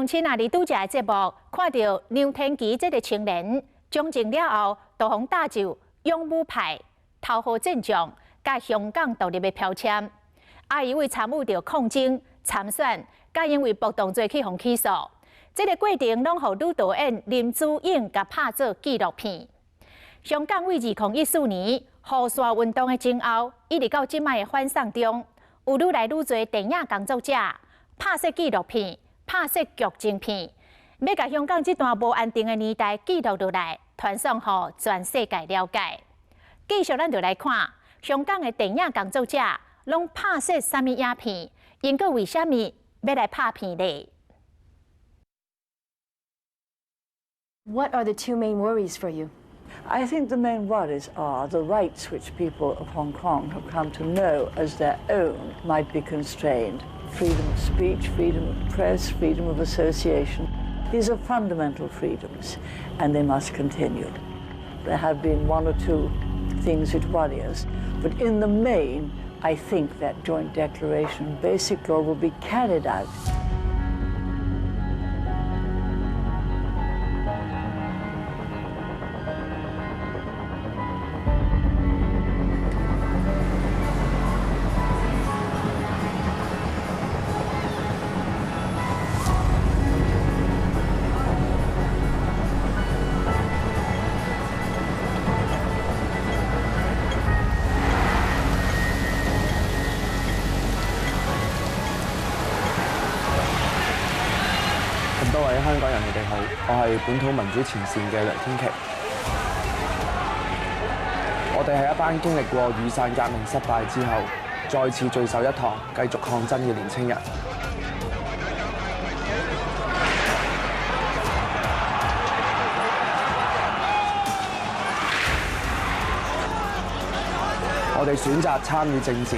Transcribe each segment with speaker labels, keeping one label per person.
Speaker 1: 乡亲啊，伫拄则节目看到梁天琦这个青年从政了后，大方大就勇武派头号阵将，甲香港独立的标签。因为参与着抗争、参选，甲因为暴动罪去互起诉，这个过程拢互女导演林子颖甲拍做纪录片。香港为2014年雨伞运动的前后，一直到即卖的反送中，有愈来愈多电影工作者拍摄纪录片。 拍摄剧情片，要甲香港这段无安定的年代记录落来，传送互全世界了解。继续，咱就来看香港的电影工作者拢拍摄啥物影片，因佮为虾米要来拍片呢？
Speaker 2: What are the two main worries for you?
Speaker 3: I think the main worries are the rights which people of Hong Kong have come to know as their own might be constrained. Freedom of speech, freedom of press, freedom of association. These are fundamental freedoms, and they must continue. There have been one or two things which worry us, but in the main, I think that joint declaration basic goal will be carried out.
Speaker 4: 咁多位香港人，你哋好，我係本土民主前線嘅梁天琦。我哋係一班經歷過雨傘革命失敗之後，再次聚首一堂，繼續抗爭嘅年青人。我哋選擇參與政治，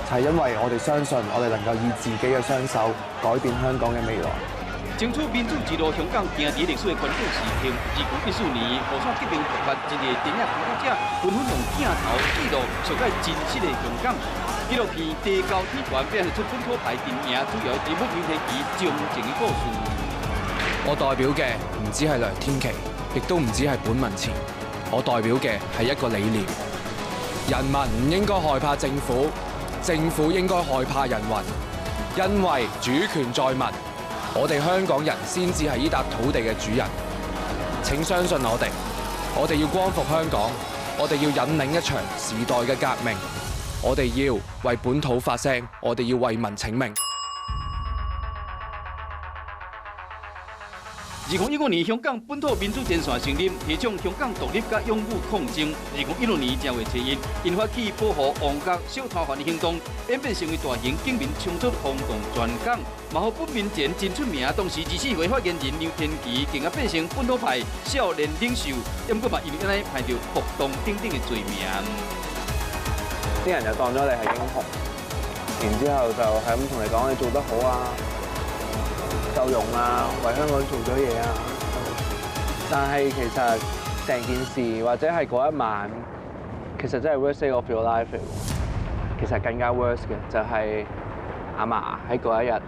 Speaker 4: 就係因為我哋相信我哋能夠以自己嘅雙手改變香港嘅未來。
Speaker 5: 爭取民主之路，香港行伫歷史的關鍵時刻。2014年，雨傘革命爆發，一個電影工作者紛紛用鏡頭記錄上界真實的香港。紀錄片《地高天懸》表現出本土派電影主要人物梁天琦忠誠嘅故事。
Speaker 4: 我代表嘅唔止係梁天琦，亦都唔止係本民前，我代表嘅係一個理念。人民唔應該害怕政府，政府應該害怕人民，因為主權在民。 我哋香港人先至係呢笪土地嘅主人，請相信我哋要光復香港，我哋要引領一場時代嘅革命，我哋要為本土發聲，我哋要為民請命。
Speaker 5: 2015年，香港本土民主陣線成立，提倡香港獨立甲勇武抗爭。2016年正月7日，引發起保護旺角小攤販的行動，演變成為大型警民衝突轟動全港。嘛，好本民前真出名，當時24歲發言人梁天琦，竟然變成本土派少年領袖，也毋過嘛因為安尼排到暴動等等嘅罪名。
Speaker 4: 啲人就當咗你係英雄，然之後就係咁同你講你做得好啊！ 夠用啊，為香港做咗嘢啊！但係其實成件事或者係嗰一晚，其實真係 worst day of your life 嚟喎。其實更加 worst 嘅就係阿嫲喺嗰一日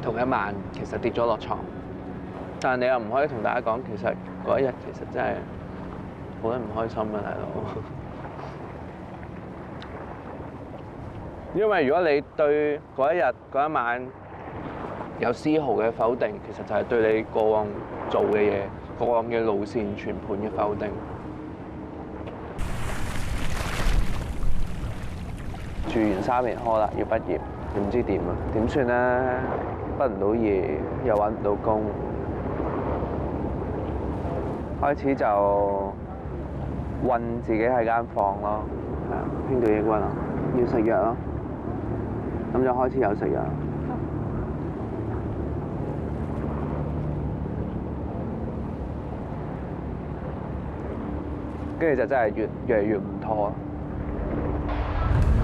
Speaker 4: 同一晚其實跌咗落床，但係你又唔可以同大家講，其實嗰一日其實真係好得唔開心啊，大佬。因為如果你對嗰一日嗰一晚， 有絲毫嘅否定，其實就係對你過往做嘅嘢、過往嘅路線全盤嘅否定。住完3年科啦，要畢業，唔知點啊？點算咧？畢唔到業，又揾唔到工，開始就韞自己喺間房咯，係啊，輕度抑鬱啊，要食藥咯，咁就開始有食藥。 跟住就真係越嚟越唔妥。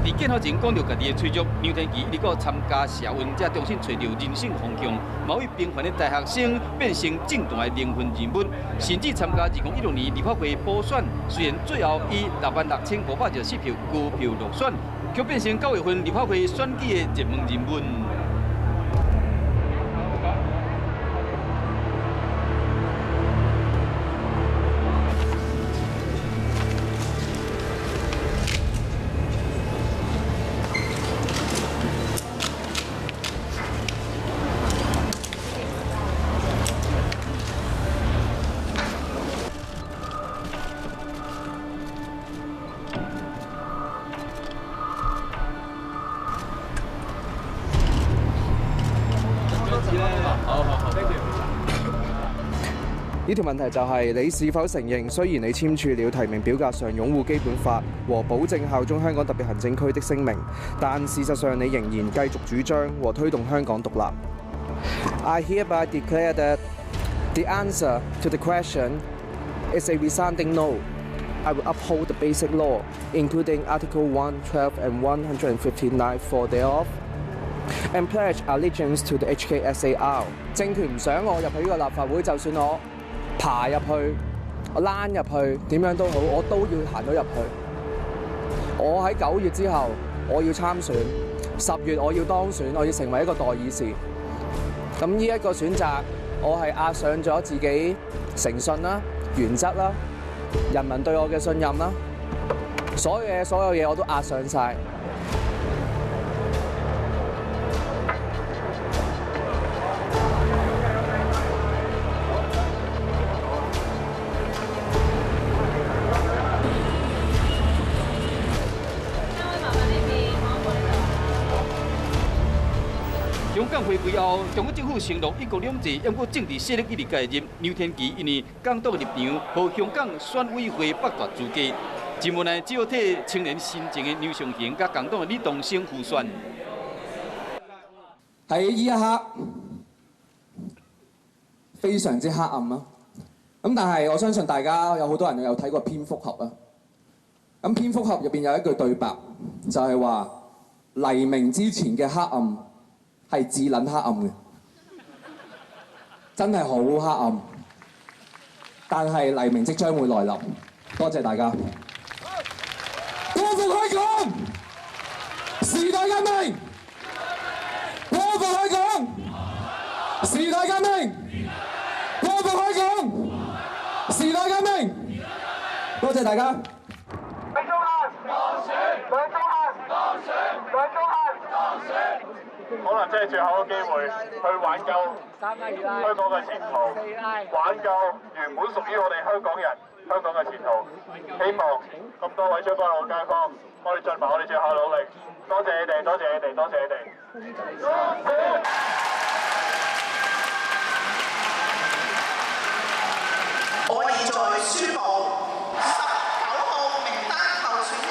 Speaker 5: 在檢討前講到家己的脆弱，梁天琦一直到參加社運，才重新找到人生方向。某位平凡的大學生變成正當的靈魂人物，甚至參加2016年立法會補選，雖然最後以66564票高票落選，卻變成9月份立法會選舉的熱門人物。次咧。好，thank you。
Speaker 6: 呢條問題就係你是否承認，雖然你簽署了提名表格上擁護基本法和保證效忠香港特別行政區的聲明，但事實上你仍然繼續主張和推動香港獨立。I hereby declare that the answer to the question is a resounding no. I will uphold the basic law, including Article 1, 12, and 159 for thereof, and pledge allegiance to the HKSAR. 政權唔想我入去呢個立法會，就算我爬入去，我躝入去，點樣都好，我都要行到入去。我喺9月之後，我要參選，10月我要當選，我要成為一個代議士。咁呢一個選擇，我係押上咗自己誠信啦、原則啦、人民對我嘅信任啦，所有嘢我都押上晒。
Speaker 5: 香港回归后，中国政府承诺一国两制，要过政治势力一直介入。梁天琦因为港督立场，和香港选委会剥夺资格。新闻呢，只有替青年新政的刘尚贤甲港党的李东升互选。
Speaker 7: 喺呢一刻非常之黑暗啊！咁但係我相信大家有好多人有睇過蝙蝠俠啊。咁蝙蝠俠入邊有一句對白，就係話黎明之前嘅黑暗係至撚黑暗嘅，真係好黑暗。但係黎明即將會來臨。多謝大家。光復香港，時代革命！光復香港，時代革命！光復香港，時代革命！多謝大家。
Speaker 8: 梁頌恆當選，梁頌恆當選，梁頌恆當選。可能真係最後嘅機會去挽救香港嘅前途，挽救原本屬於我哋香港人香港嘅前途。希望咁多位將軍澳街坊，我哋盡埋我哋最後努力。多謝你哋，多謝你哋，多謝你哋。
Speaker 9: 我現在宣布19號名單候選人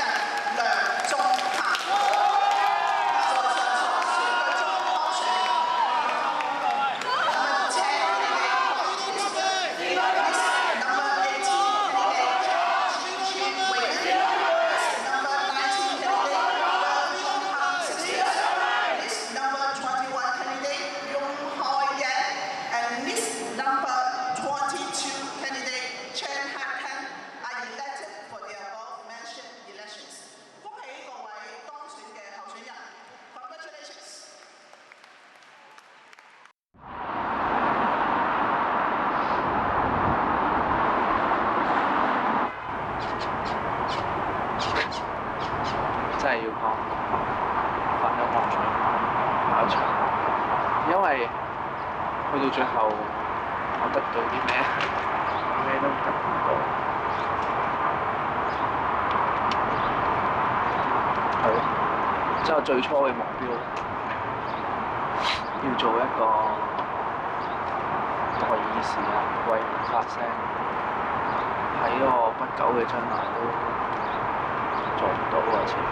Speaker 9: 梁頌恆在上述選舉中當選。請你哋number 18 candidate number 19 candidate梁頌恆list number 21 candidate 容海恩 and list number 22 candidate Chen Han are elected for the above mentioned elections. 恭喜各位當選嘅候選人 ，Congratulations！
Speaker 4: 真係要講發咗夢考場，因為去到最後，我得到啲咩？咩都得唔到。係咯，即係我最初嘅目標，要做一個代議士啊，為民發聲。喺我不久嘅將來都做唔到啊！似乎。